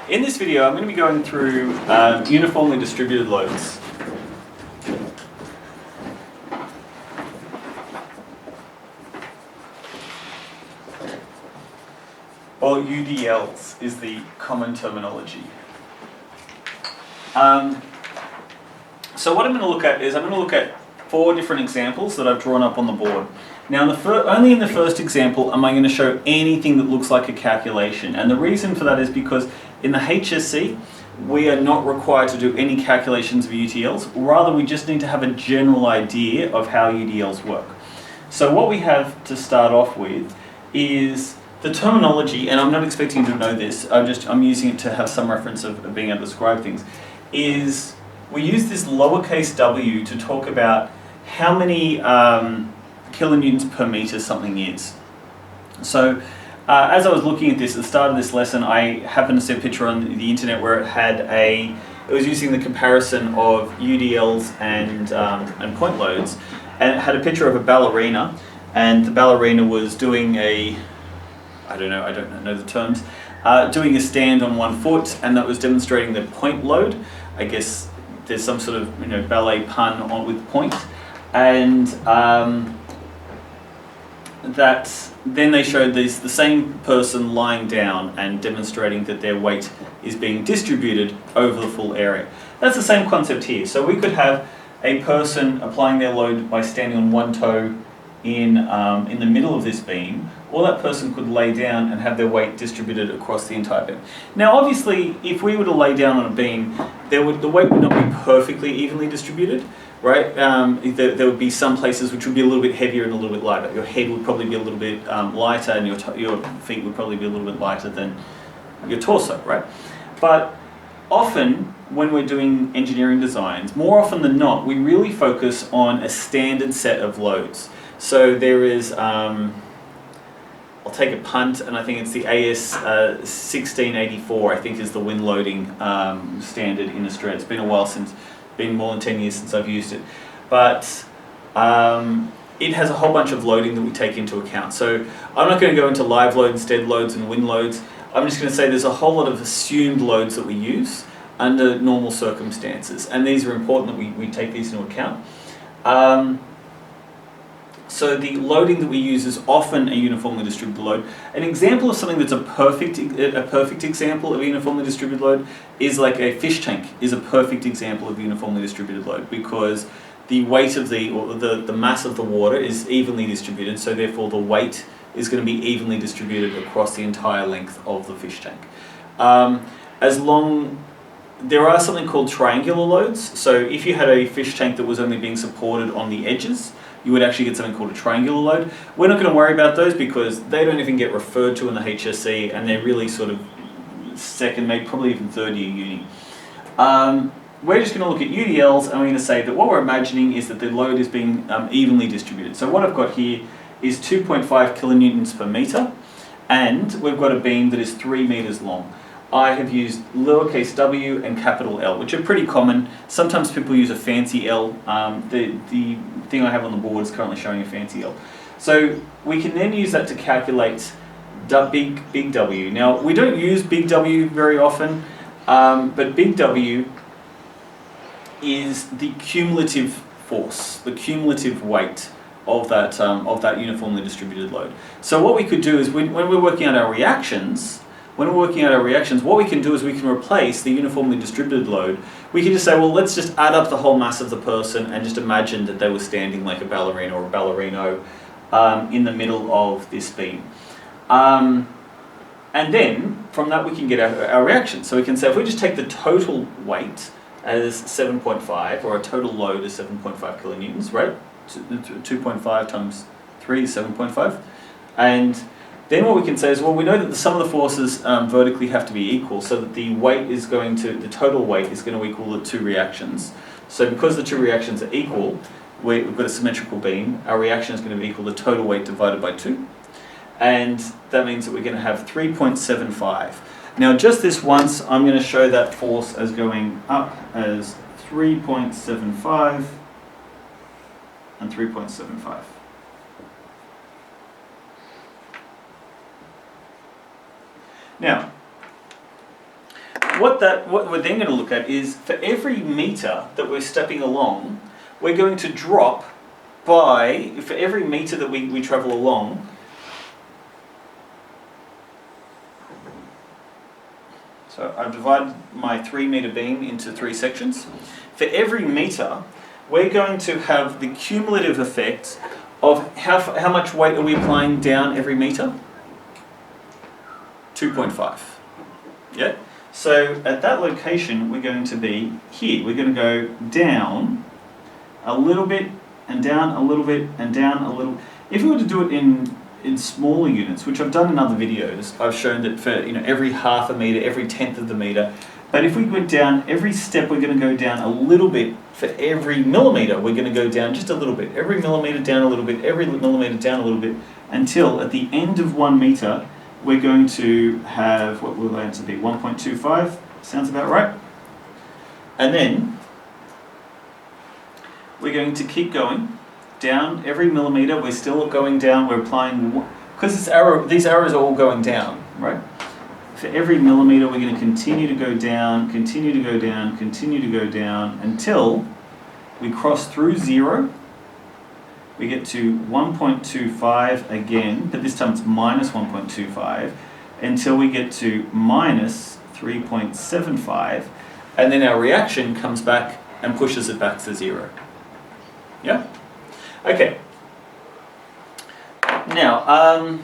In this video, I'm going to be going through uniformly distributed loads. Or UDLs is the common terminology. So what I'm going to look at is I'm going to look at 4 different examples that I've drawn up on the board. Now, only in the first example am I going to show anything that looks like a calculation. And the reason for that is because in the HSC, we are not required to do any calculations of UTLs. Rather, we just need to have a general idea of how UDLs work. So what we have to start off with is the terminology, and I'm not expecting you to know this, I'm using it to have some reference of being able to describe things, is we use this lowercase w to talk about how many kilonewtons per meter something is. So as I was looking at this at the start of this lesson, I happened to see a picture on the internet where it was using the comparison of UDLs and point loads, and it had a picture of a ballerina, and the ballerina was doing I don't know the terms, doing a stand on one foot, and that was demonstrating the point load. I guess there's some sort of ballet pun with point, and then they showed the same person lying down and demonstrating that their weight is being distributed over the full area. That's the same concept here. So we could have a person applying their load by standing on one toe in the middle of this beam, or that person could lay down and have their weight distributed across the entire beam. Now obviously, if we were to lay down on a beam, the weight would not be perfectly evenly distributed, right? There would be some places which would be a little bit heavier and a little bit lighter. Your head would probably be a little bit lighter, and your feet would probably be a little bit lighter than your torso, right? But often, when we're doing engineering designs, more often than not, we really focus on a standard set of loads. So there is, I'll take a punt, and I think it's the AS 1684, I think is the wind loading standard in Australia. It's been a while been more than 10 years since I've used it. But it has a whole bunch of loading that we take into account. So I'm not going to go into live loads, dead loads, and wind loads. I'm just going to say there's a whole lot of assumed loads that we use under normal circumstances. And these are important that we take these into account. So the loading that we use is often a uniformly distributed load. An example of something that's a perfect example of a uniformly distributed load is like a fish tank is a perfect example of uniformly distributed load, because the weight of the mass of the water is evenly distributed, so therefore the weight is going to be evenly distributed across the entire length of the fish tank. There are something called triangular loads. So if you had a fish tank that was only being supported on the edges, you would actually get something called a triangular load. We're not going to worry about those because they don't even get referred to in the HSC, and they're really sort of second, maybe probably even third year uni. We're just going to look at UDLs, and we're going to say that what we're imagining is that the load is being evenly distributed. So what I've got here is 2.5 kilonewtons per meter, and we've got a beam that is 3 meters long. I have used lowercase w and capital L, which are pretty common. Sometimes people use a fancy L. The thing I have on the board is currently showing a fancy L. So we can then use that to calculate big W. Now, we don't use big W very often, but big W is the cumulative force, the cumulative weight of that uniformly distributed load. So what we could do is when we're working out our reactions, what we can do is we can replace the uniformly distributed load. We can just say, well, let's just add up the whole mass of the person and just imagine that they were standing like a ballerina or a ballerino in the middle of this beam. And then, from that we can get our reaction. So we can say, if we just take the total weight as 7.5, or a total load as 7.5 kilonewtons, right? 2.5 times 3 is 7.5. And then what we can say is, well, we know that the sum of the forces vertically have to be equal, so that the total weight is going to equal the 2 reactions. So because the 2 reactions are equal, we've got a symmetrical beam, our reaction is going to be equal to the total weight divided by 2. And that means that we're going to have 3.75. Now just this once, I'm going to show that force as going up as 3.75 and 3.75. Now, what we're then going to look at is for every meter that we're stepping along, we're going to drop by, for every meter that we travel along, so I've divided my 3 meter beam into 3 sections. For every meter, we're going to have the cumulative effect of how much weight are we applying down every meter? 2.5. Yeah? So at that location, we're going to be here. We're going to go down a little bit, and down a little bit, and down a little. If we were to do it in smaller units, which I've done in other videos, I've shown that for every half a meter, every tenth of the meter. But if we went down every step, we're going to go down a little bit. For every millimeter, we're going to go down just a little bit. Every millimeter down a little bit, every millimeter down a little bit, until at the end of 1 meter, we're going to have, what will that answer be? 1.25, sounds about right. And then we're going to keep going down every millimeter. We're still going down. We're applying, because these arrows are all going down, right? For every millimeter, we're going to continue to go down, continue to go down, continue to go down until we cross through 0. We get to 1.25 again, but this time it's minus 1.25, until we get to minus 3.75, and then our reaction comes back and pushes it back to 0. Yeah? Okay. Now,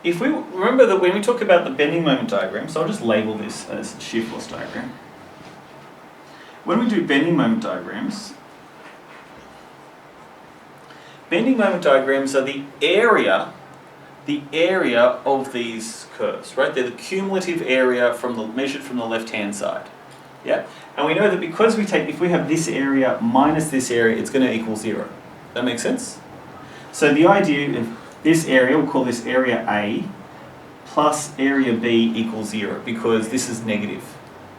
if we remember that when we talk about the bending moment diagram, so I'll just label this as shear force diagram. When we do bending moment diagrams are the area of these curves, right? They're the cumulative area measured from the left-hand side. Yeah? And we know that because if we have this area minus this area, it's going to equal 0. That makes sense? So the idea of this area, we'll call this area A, plus area B equals 0, because this is negative.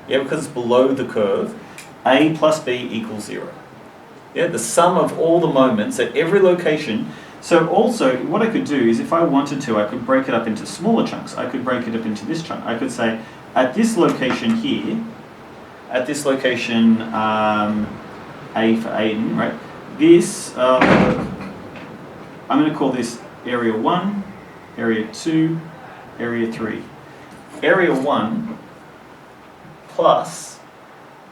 Yeah, because it's below the curve, A plus B equals 0. Yeah, the sum of all the moments at every location. So also, what I could do is, if I wanted to, I could break it up into smaller chunks. I could break it up into this chunk. I could say, at this location here, at this location A for Aiden, right? This, I'm going to call this area 1, area 2, area 3. Area 1 plus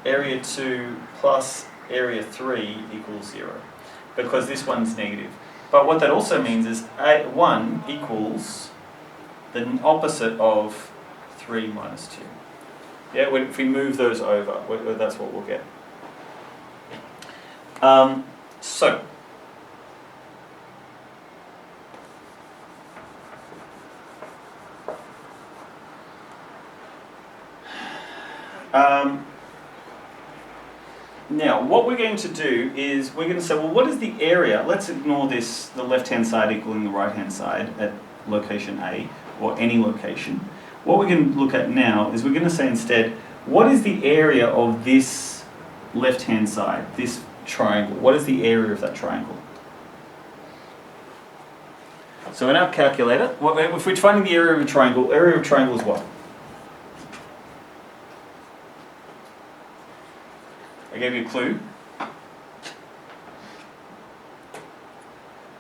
area 2 plus area 3 equals 0, because this one's negative. But what that also means is 1 equals the opposite of 3 minus 2. Yeah, if we move those over, that's what we'll get. Now, what we're going to do is we're going to say, well, what is the area? Let's ignore this, the left-hand side equaling the right-hand side at location A, or any location. What we're going to look at now is we're going to say instead, what is the area of this left-hand side, this triangle? What is the area of that triangle? So in our calculator, if we're finding the area of a triangle is what? I gave you a clue.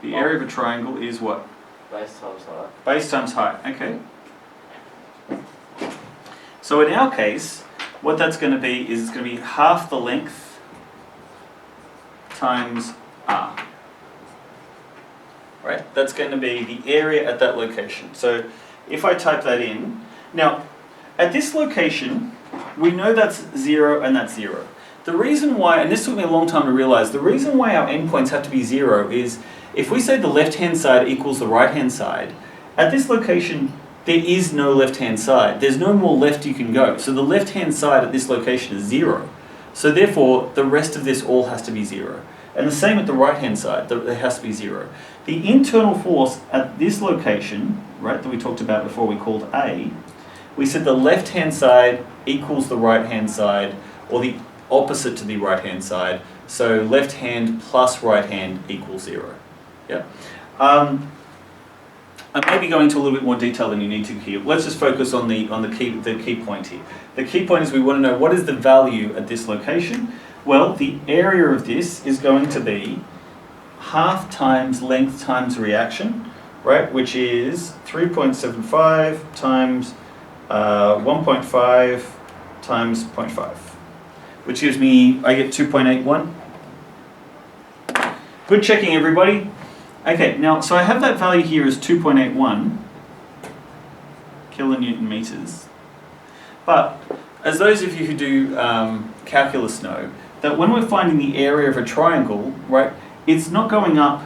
The area of a triangle is what? Base times height. Base times height, okay. So in our case, what that's going to be is it's going to be half the length times r. Right? That's going to be the area at that location. So if I type that in, now at this location, we know that's 0 and that's 0. The reason why, and this took me a long time to realize, the reason why our endpoints have to be 0 is if we say the left-hand side equals the right-hand side, at this location, there is no left-hand side. There's no more left you can go. So the left-hand side at this location is 0. So therefore, the rest of this all has to be 0. And the same at the right-hand side, it has to be 0. The internal force at this location, right, that we talked about before, we called A, we said the left-hand side equals the right-hand side, or the opposite to the right-hand side. So left hand plus right hand equals 0. Yeah. I may be going into a little bit more detail than you need to here. Let's just focus on the key point here. The key point is we want to know what is the value at this location. Well, the area of this is going to be half times length times reaction, right? Which is 3.75 times 1.5 times 0.5, which gives me, I get 2.81. Good checking, everybody. Okay, now, so I have that value here as 2.81 kilonewton meters. But as those of you who do calculus know, that when we're finding the area of a triangle, right, it's not going up,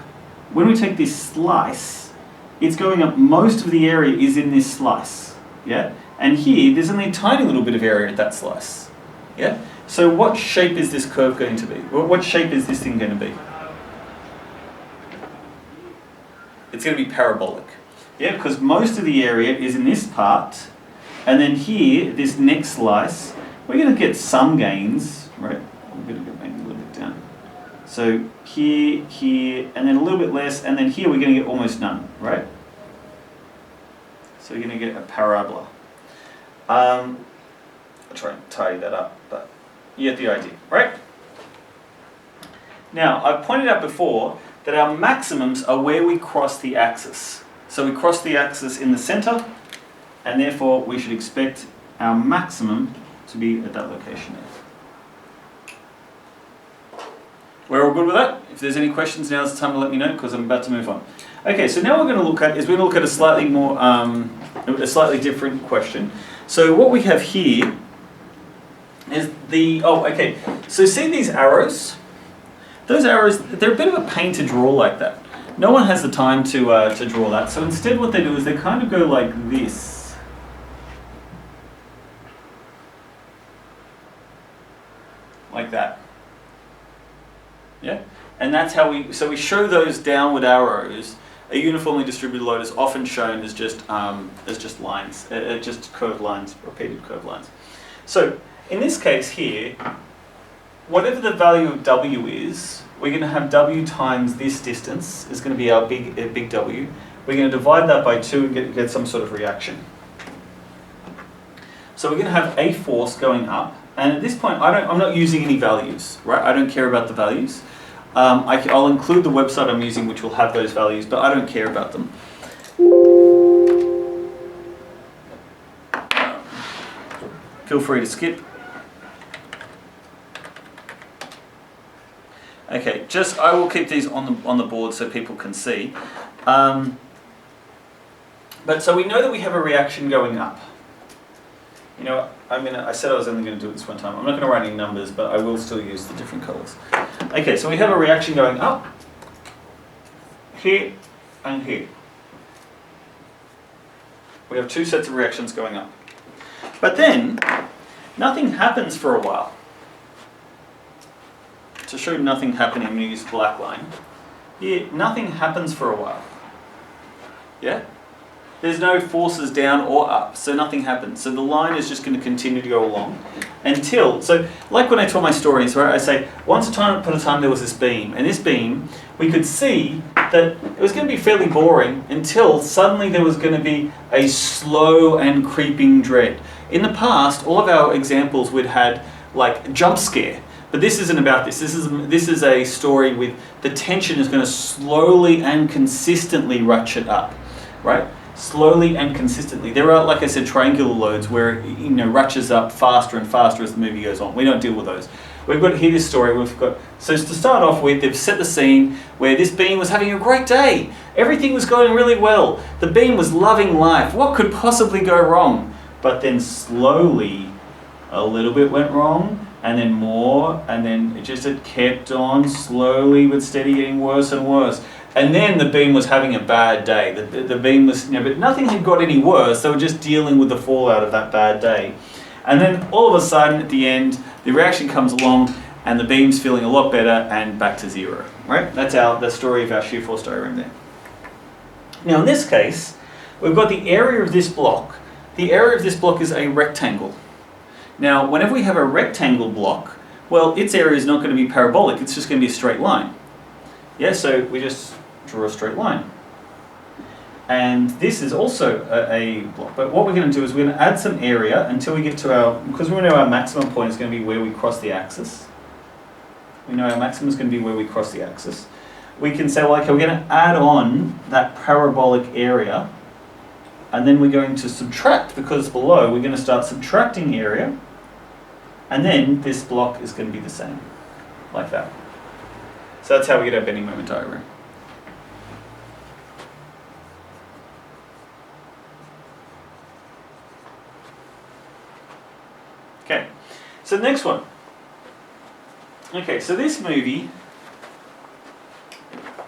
when we take this slice, it's going up, most of the area is in this slice, yeah? And here, there's only a tiny little bit of area at that slice, yeah? So what shape is this curve going to be? What shape is this thing going to be? It's going to be parabolic, yeah? Because most of the area is in this part, and then here, this next slice, we're going to get some gains, right? I'm going to make it a little bit down. So here, and then a little bit less, and then here we're going to get almost none, right? So you're going to get a parabola. I'll try and tidy that up, but you get the idea, right? Now, I've pointed out before that our maximums are where we cross the axis. So we cross the axis in the center, and therefore we should expect our maximum to be at that location there. We're all good with that? If there's any questions, now's the time to let me know, because I'm about to move on. Okay, so now we're going to look at a slightly more, a slightly different question. So what we have here is so see these arrows? Those arrows, they're a bit of a pain to draw like that. No one has the time to draw that, so instead what they do is they kind of go like this. Like that. Yeah? And that's how we show those downward arrows. A uniformly distributed load is often shown as just lines, just curved lines, repeated curved lines. So in this case here, whatever the value of W is, we're going to have W times this distance is going to be our big W. We're going to divide that by 2 and get some sort of reaction. So we're going to have a force going up, and at this point I'm not using any values, right? I don't care about the values. I'll include the website I'm using, which will have those values, but I don't care about them. Feel free to skip. Okay, I will keep these on the board so people can see. But so we know that we have a reaction going up. You know, I said I was only going to do it this one time. I'm not going to write any numbers, but I will still use the different colours. Okay, so we have a reaction going up, here, and here. We have 2 sets of reactions going up. But then, nothing happens for a while. To show nothing happening, I'm going to use a black line. Here, nothing happens for a while. Yeah? There's no forces down or up, so nothing happens. So the line is just going to continue to go along until, so like when I tell my stories, right, I say, once upon a time there was this beam, and this beam, we could see that it was going to be fairly boring until suddenly there was going to be a slow and creeping dread. In the past, all of our examples we'd had like jump scare, but this isn't about this. This is a story with the tension is going to slowly and consistently ratchet up, right? Slowly and consistently. There are, like I said, triangular loads where it ratchets up faster and faster as the movie goes on. We don't deal with those. We've got here this story. So to start off with, they've set the scene where this beam was having a great day. Everything was going really well. The beam was loving life. What could possibly go wrong? But then slowly, a little bit went wrong, and then more, and then it kept on slowly but steady getting worse and worse. And then the beam was having a bad day. The beam was, but nothing had got any worse. They were just dealing with the fallout of that bad day. And then all of a sudden, at the end, the reaction comes along, and the beam's feeling a lot better, and back to 0. Right? That's the story of our shear force diagram there. Now, in this case, we've got the area of this block. The area of this block is a rectangle. Now, whenever we have a rectangle block, well, its area is not going to be parabolic. It's just going to be a straight line. Yeah, so we just draw a straight line. And this is also a block. But what we're going to do is we're going to add some area until we get to our, because we know our maximum point is going to be where we cross the axis. We know our maximum is going to be where we cross the axis. We can say, well, okay, we're going to add on that parabolic area, and then we're going to subtract, because it's below, we're going to start subtracting area, and then this block is going to be the same, like that. So that's how we get our bending moment diagram. Okay, so the next one. Okay, so this movie,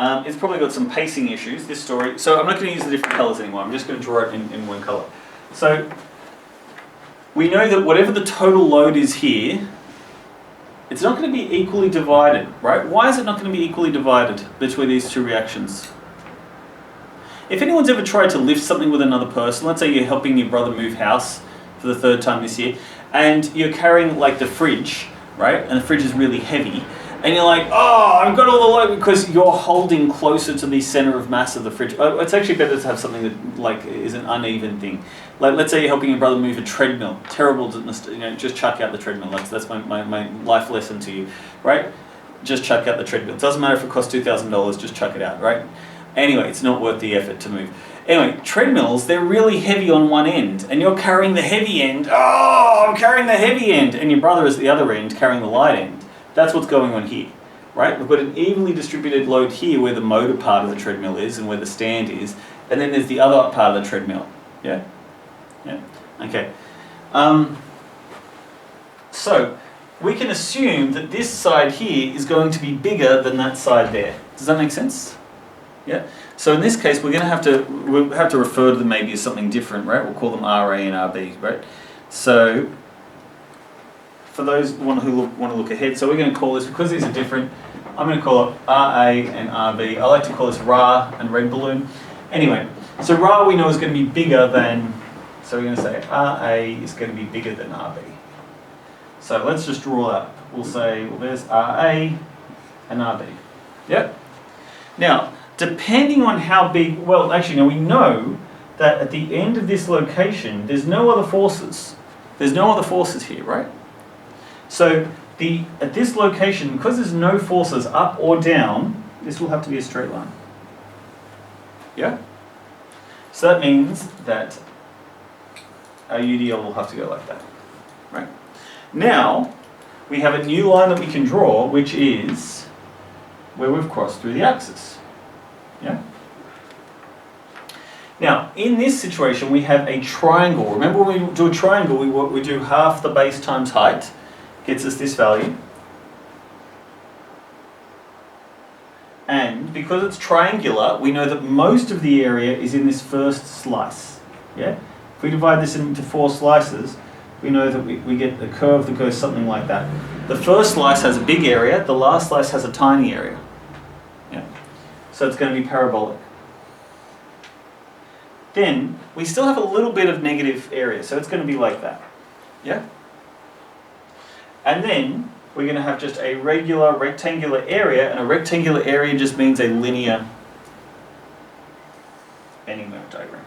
it's probably got some pacing issues, this story. So I'm not going to use the different colours anymore, I'm just going to draw it in one colour. So we know that whatever the total load is here, it's not going to be equally divided, right? Why is it not going to be equally divided between these two reactions? If anyone's ever tried to lift something with another person, let's say you're helping your brother move house for the 3rd time this year, and you're carrying like the fridge, right? And the fridge is really heavy, and you're like, oh, I've got all the load, because you're holding closer to the center of mass of the fridge. It's actually better to have something that like is an uneven thing. Like, let's say you're helping your brother move a treadmill. Terrible, just chuck out the treadmill. That's my life lesson to you, right? Just chuck out the treadmill. It doesn't matter if it costs $2,000, just chuck it out, right? Anyway, it's not worth the effort to move. Anyway, treadmills, they're really heavy on one end, and you're carrying the heavy end. Oh, I'm carrying the heavy end, and your brother is the other end carrying the light end. That's what's going on here, right? We've got an evenly distributed load here where the motor part of the treadmill is and where the stand is, and then there's the other part of the treadmill. Yeah? Yeah? Okay. So, we can assume that this side here is going to be bigger than that side there. Does that make sense? Yeah? So in this case, we'll have to refer to them maybe as something different, right? We'll call them RA and RB, right? So, for those who want to look ahead, so we're going to call this, because these are different, I'm going to call it RA and RB. I like to call this Ra and red balloon. Anyway, so Ra we know is going to be bigger than, so we're going to say RA is going to be bigger than RB. So let's just draw that. We'll say, well, there's RA and RB. Yep. Now, depending on how big, well, actually, now we know that at the end of this location, there's no other forces. There's no other forces here, right? So at this location, because there's no forces up or down, this will have to be a straight line. Yeah? So that means that our UDL will have to go like that, right? Now, we have a new line that we can draw, which is where we've crossed through the axis. Yeah? Now, in this situation, we have a triangle. Remember, when we do a triangle, we do half the base times height, gets us this value. And because it's triangular, we know that most of the area is in this first slice. Yeah? If we divide this into 4 slices, we know that we get a curve that goes something like that. The first slice has a big area, the last slice has a tiny area. Yeah? So it's going to be parabolic. Then, we still have a little bit of negative area, so it's going to be like that. Yeah? And then, we're going to have just a regular rectangular area, and a rectangular area just means a linear bending moment diagram.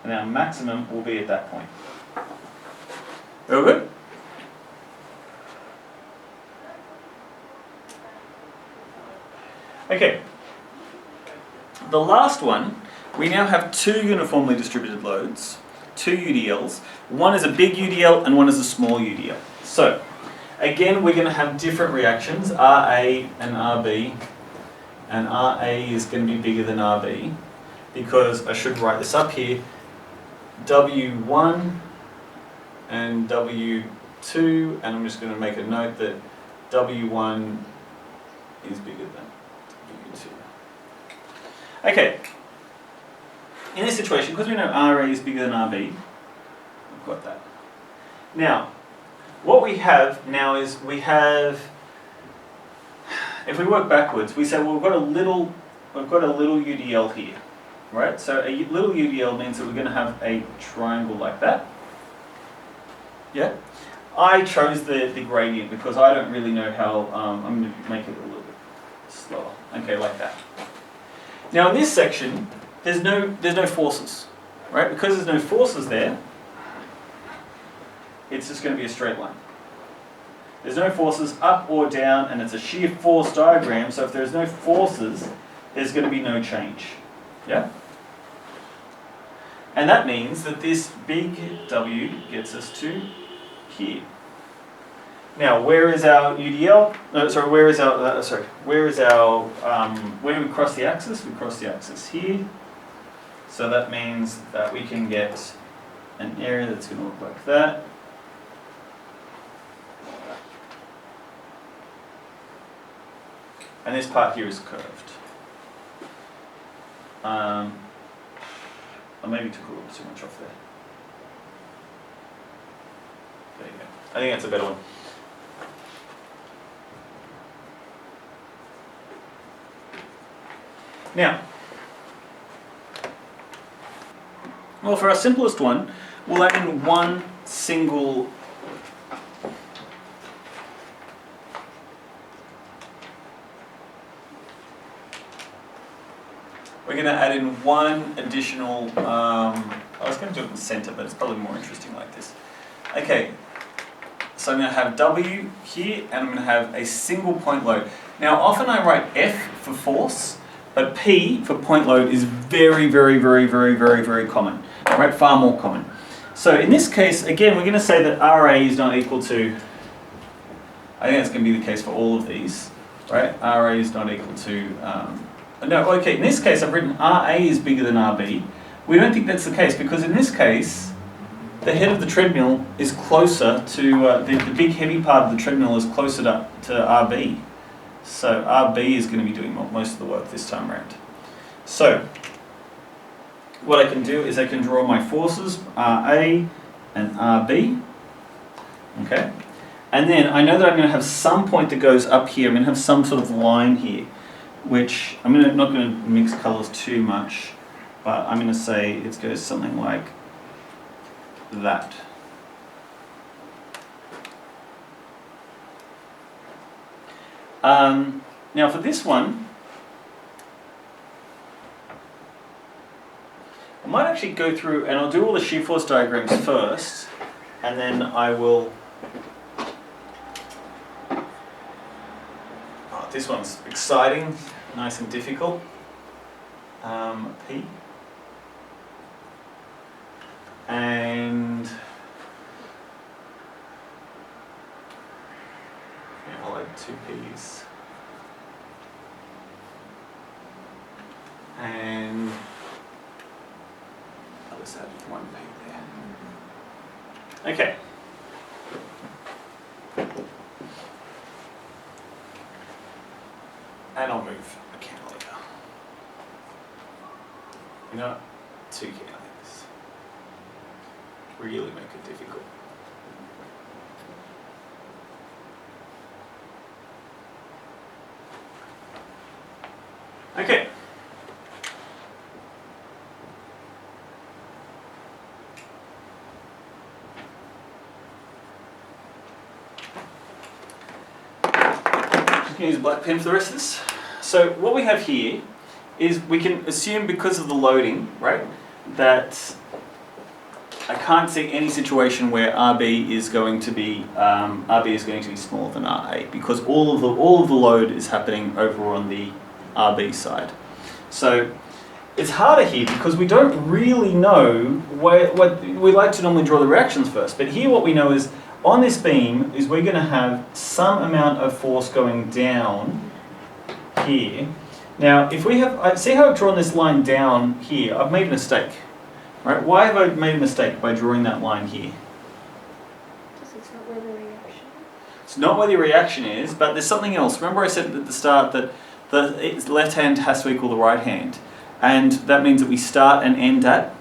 And our maximum will be at that point. All good? Okay. The last one, we now have 2 uniformly distributed loads, 2 UDLs. One is a big UDL and one is a small UDL. So, again, we're going to have different reactions, RA and RB. And RA is going to be bigger than RB, because I should write this up here. W1 and W2, and I'm just going to make a note that W1 is bigger than W2. Okay, in this situation, because we know RA is bigger than RB, we've got that. Now, what we have now is we have, if we work backwards, we say, well, we've got a little UDL here. Right, so a little UDL means that we're going to have a triangle like that. Yeah, I chose the gradient because I don't really know how. I'm going to make it a little bit slower. Okay, like that. Now in this section, there's no forces, right? Because there's no forces there, it's just going to be a straight line. There's no forces up or down, and it's a shear force diagram, so if there's no forces, there's going to be no change. Yeah? And that means that this big W gets us to here. Now, where is our UDL? No, sorry, where is our, where do we cross the axis? We cross the axis here. So that means that we can get an area that's going to look like that. And this part here is curved. I maybe took a little too much off there. There you go. I think that's a better one. Now, well, for our simplest one, we'll add in one single we're going to add in one additional, I was going to do it in the center, but it's probably more interesting like this. Okay, so I'm going to have W here, and I'm going to have a single point load. Now, often I write F for force, but P for point load is very, very, very, very, very, very common, right? Far more common. So in this case, again, we're going to say that RA is not equal to, I think that's going to be the case for all of these, right? RA is not equal to, no, okay, in this case I've written RA is bigger than RB. We don't think that's the case because in this case, the head of the treadmill is closer to, the big heavy part of the treadmill is closer to RB. So RB is going to be doing most of the work this time around. So what I can do is I can draw my forces, RA and RB. Okay? And then I know that I'm going to have some point that goes up here. I'm going to have some sort of line here, which I'm not going to mix colours too much, but I'm going to say it goes something like that. Now for this one, I might actually go through and I'll do all the shear force diagrams first, and then I will... Oh, this one's exciting, nice and difficult. P. And... yeah, I'll add two P's. And I'll just add one P there. Okay. And I'll move a cantilever. You know, two cantilevers. Really make it difficult. Okay. Just going to use a black pen for the rest of this. So what we have here is we can assume because of the loading, right, that I can't see any situation where RB is going to be smaller than RA because all of the load is happening over on the RB side. So it's harder here because we don't really know what we like to normally draw the reactions first. But here what we know is on this beam is we're going to have some amount of force going down here. Now if we have, see how I've drawn this line down here, I've made a mistake. Right? Why have I made a mistake by drawing that line here? Because it's not where the reaction is. It's not where the reaction is, but there's something else. Remember I said at the start that the left hand has to equal the right hand. And that means that we start and end at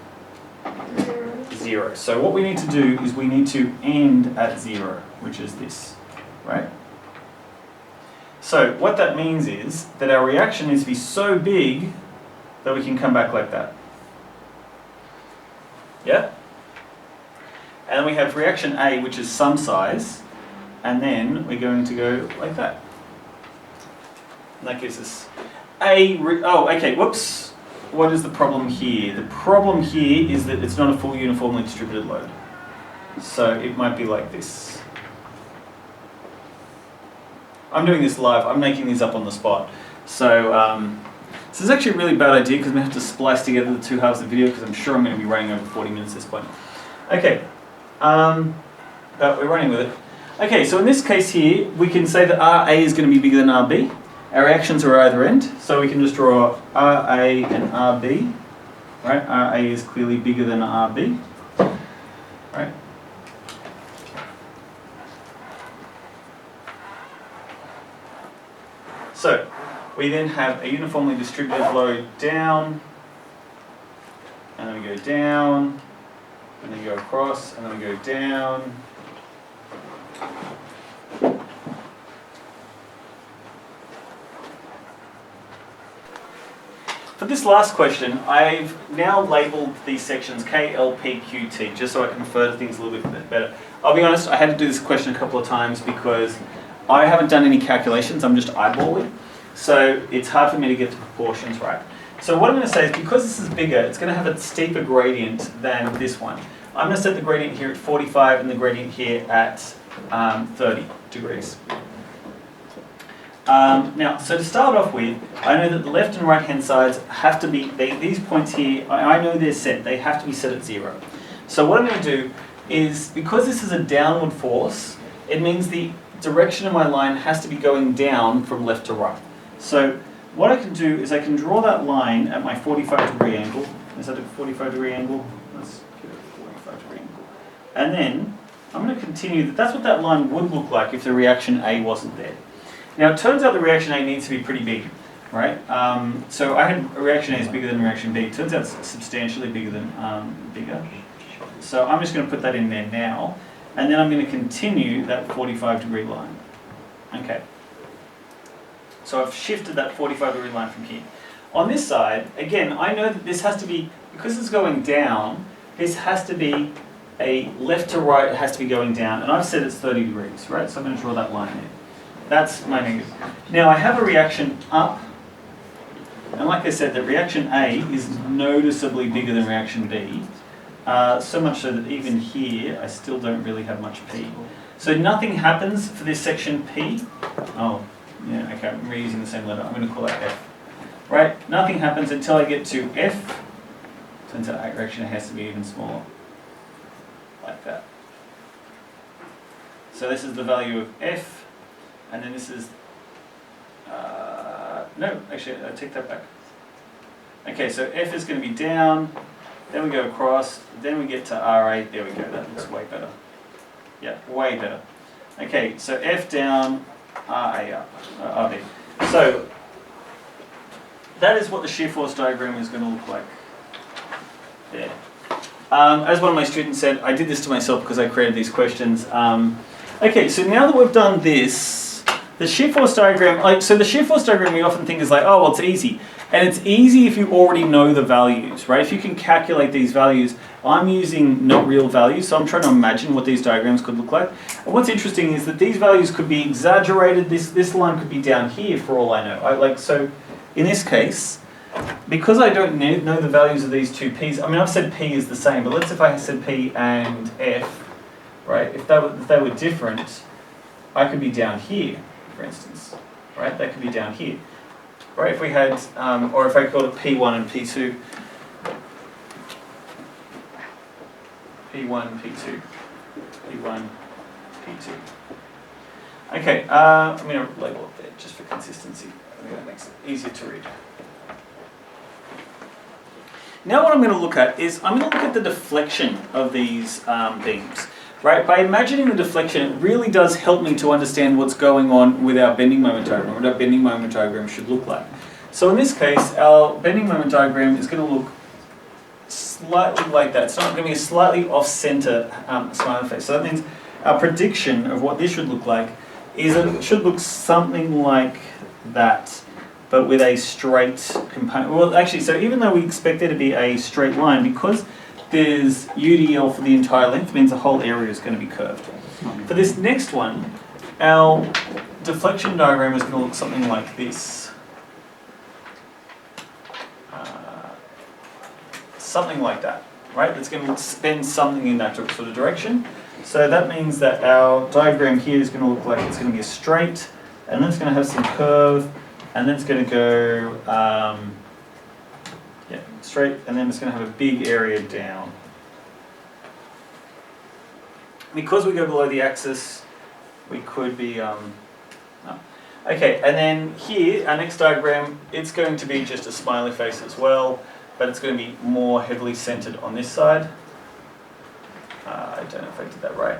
0. So what we need to do is we need to end at 0, which is this, right? So what that means is that our reaction needs to be so big that we can come back like that. Yeah? And then we have reaction A, which is some size, and then we're going to go like that. And that gives us okay, whoops. What is the problem here? The problem here is that it's not a full uniformly distributed load. So it might be like this. I'm doing this live, I'm making these up on the spot. So this is actually a really bad idea because I'm going to have to splice together the two halves of the video because I'm sure I'm going to be running over 40 minutes at this point. Okay, but we're running with it. Okay, so in this case here, we can say that RA is going to be bigger than RB. Our reactions are either end, so we can just draw RA and RB. Right, RA is clearly bigger than RB. Right. So we then have a uniformly distributed load down, and then we go down, and then go across, and then we go down. For this last question, I've now labelled these sections K, L, P, Q, T, just so I can refer to things a little bit better. I'll be honest, I had to do this question a couple of times because I haven't done any calculations, I'm just eyeballing. So it's hard for me to get the proportions right. So what I'm going to say is because this is bigger, it's going to have a steeper gradient than this one. I'm going to set the gradient here at 45 and the gradient here at 30 degrees. Now, so to start off with, I know that the left and right hand sides have to be, these points here, I know they're set, they have to be set at 0. So what I'm going to do is, because this is a downward force, it means the direction of my line has to be going down from left to right. So what I can do is I can draw that line at my 45-degree angle. Is that a 45-degree angle? Let's get a 45-degree angle. And then I'm going to continue, that's what that line would look like if the reaction A wasn't there. Now it turns out the reaction A needs to be pretty big, right? So I had a reaction A is bigger than reaction B. It turns out it's substantially bigger than bigger. So I'm just going to put that in there now. And then I'm going to continue that 45-degree line. Okay. So I've shifted that 45-degree line from here. On this side, again, I know that this has to be, because it's going down, this has to be a left to right, it has to be going down. And I've said it's 30 degrees, right? So I'm going to draw that line there. That's my negative. Now I have a reaction up. And like I said, the reaction A is noticeably bigger than reaction B. So much so that even here, I still don't really have much P. So nothing happens for this section P. Oh, yeah, okay, I'm reusing the same letter. I'm going to call that F. Right? Nothing happens until I get to F. Turns out that reaction has to be even smaller. Like that. So this is the value of F. And then this is... no, actually, I take that back. Okay, so F is going to be down. Then we go across, then we get to RA, there we go, that looks way better. Yeah, way better. Okay, so F down, RA up, RB. So, that is what the shear force diagram is going to look like. There. As one of my students said, I did this to myself because I created these questions. Okay, so now that we've done this, the shear force diagram, so the shear force diagram we often think is like, oh, well, it's easy. And it's easy if you already know the values, right? If you can calculate these values, I'm using not real values, so I'm trying to imagine what these diagrams could look like. And what's interesting is that these values could be exaggerated. This line could be down here for all I know. So in this case, because I don't know the values of these two P's, I mean, I've said P is the same, but let's if I said P and F, right? If they were different, I could be down here, for instance, right? That could be down here. Right, if we had, or if I called it P1 and P2, P1, P2, P1, P2. Okay, I'm going to label it there just for consistency. I think that makes it easier to read. Now what I'm going to look at is, I'm going to look at the deflection of these beams. Right, by imagining the deflection, it really does help me to understand what's going on with our bending moment diagram, what our bending moment diagram should look like. So in this case, our bending moment diagram is going to look slightly like that. So it's going to be a slightly off-center smiley face. So that means our prediction of what this should look like is that it should look something like that, but with a straight component. Well, actually, so even though we expect there to be a straight line, because there's UDL for the entire length, means the whole area is going to be curved. For this next one, our deflection diagram is going to look something like this. something like that, right? It's going to spend something in that sort of direction. So that means that our diagram here is going to look like it's going to be a straight, and then it's going to have some curve, and then it's going to go straight, and then it's going to have a big area down. Because we go below the axis, we could be okay, and then here, our next diagram, it's going to be just a smiley face as well, but it's going to be more heavily centered on this side. I don't know if I did that right.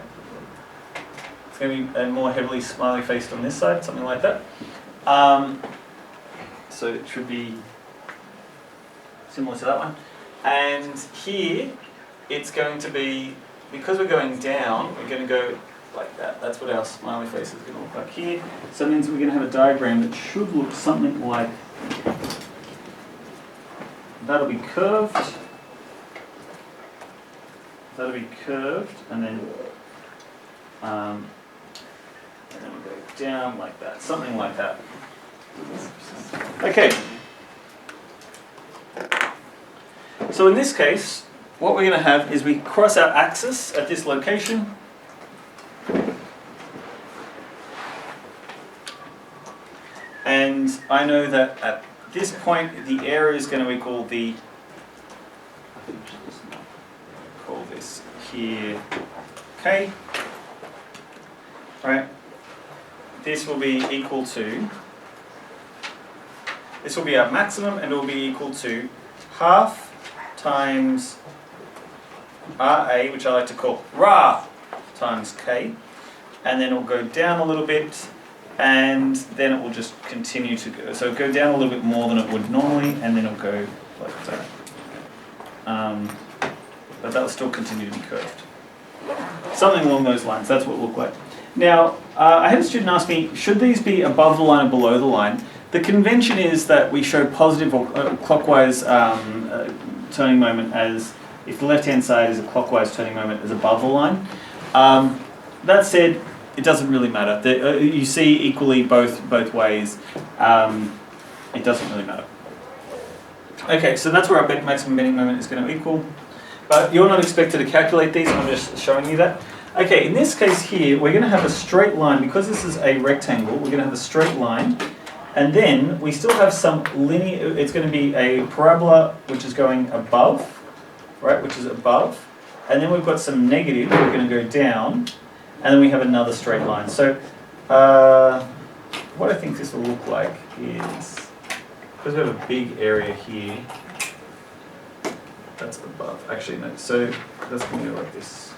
It's going to be more heavily smiley faced on this side, something like that. So it should be similar to that one. And here, it's going to be, because we're going down, we're going to go like that. That's what our smiley face is going to look like here. So it means we're going to have a diagram that should look something like, that'll be curved. That'll be curved, and then we go down like that, something like that. Okay. So in this case, what we're going to have is we cross our axis at this location. And I know that at this point, the area is going to equal the, call this here K. Right? This will be equal to, this will be our maximum, and it will be equal to half times RA, which I like to call RA, times K, and then it will go down a little bit, and then it will just continue to go. So it'll go down a little bit more than it would normally, and then it'll go like that. But that'll still continue to be curved. Something along those lines, that's what it will look like. Now, I had a student ask me, should these be above the line or below the line? The convention is that we show positive or clockwise turning moment as, if the left-hand side is a clockwise turning moment, as above the line. That said, it doesn't really matter. You see equally both ways. It doesn't really matter. Okay, so that's where our maximum bending moment is going to equal. But you're not expected to calculate these, I'm just showing you that. Okay, in this case here, we're going to have a straight line. Because this is a rectangle, we're going to have a straight line. And then we still have some linear, it's going to be a parabola which is going above, right, which is above. And then we've got some negative, we're going to go down. And then we have another straight line. So what I think this will look like is, because we have a big area here, that's above. Actually, no. So that's going to go like this.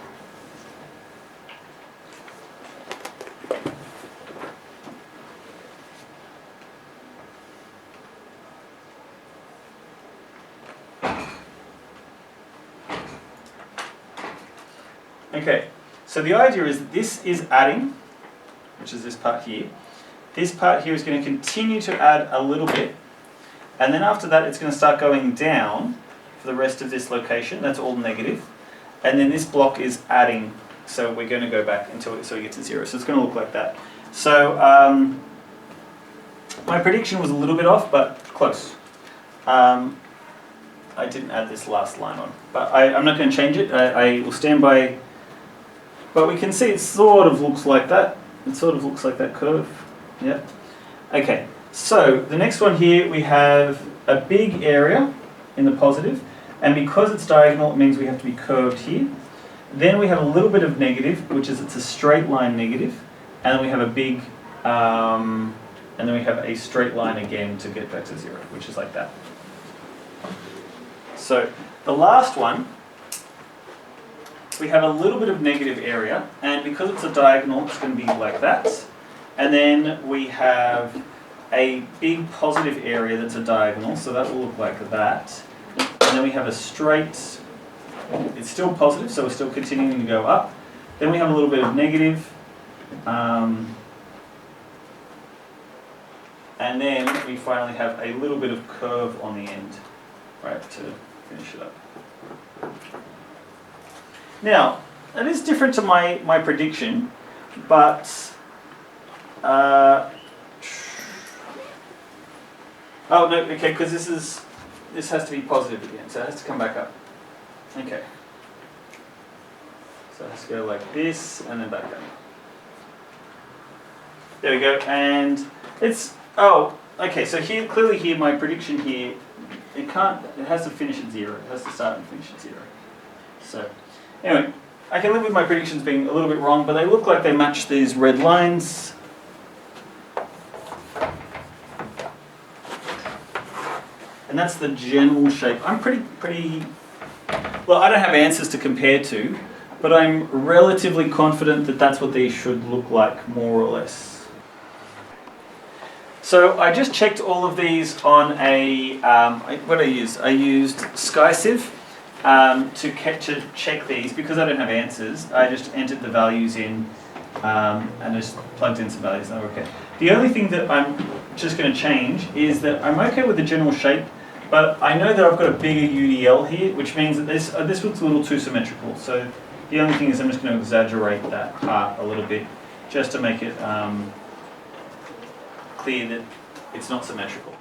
Okay. So the idea is that this is adding, which is this part here. This part here is going to continue to add a little bit, and then after that it's going to start going down for the rest of this location. That's all negative. And then this block is adding, so we're going to go back until we get to 0. So it's going to look like that. So my prediction was a little bit off, but close. I didn't add this last line on, but I'm not going to change it. I will stand by. But we can see it sort of looks like that. It sort of looks like that curve. Yeah. Okay. So the next one here, we have a big area in the positive, and because it's diagonal, it means we have to be curved here. Then we have a little bit of negative, which is it's a straight line negative, and then we have a big, and then we have a straight line again to get back to 0, which is like that. So the last one, we have a little bit of negative area, and because it's a diagonal, it's going to be like that. And then we have a big positive area that's a diagonal, so that will look like that. And then we have a straight, it's still positive, so we're still continuing to go up. Then we have a little bit of negative. And then we finally have a little bit of curve on the end, right, to finish it up. Now, that is different to my prediction, but oh no, okay, because this has to be positive again, so it has to come back up. Okay. So it has to go like this and then back down. There we go, and it's, oh, okay, so here, clearly here, my prediction here, it has to finish at 0. It has to start and finish at 0. So, anyway, I can live with my predictions being a little bit wrong, but they look like they match these red lines. And that's the general shape. I'm pretty, well, I don't have answers to compare to, but I'm relatively confident that that's what these should look like, more or less. So I just checked all of these on a, what did I use? I used SkySieve to check these. Because I don't have answers, I just entered the values in and just plugged in some values and they were okay. The only thing that I'm just going to change is that I'm okay with the general shape, but I know that I've got a bigger UDL here, which means that this looks a little too symmetrical. So the only thing is I'm just going to exaggerate that part a little bit, just to make it clear that it's not symmetrical.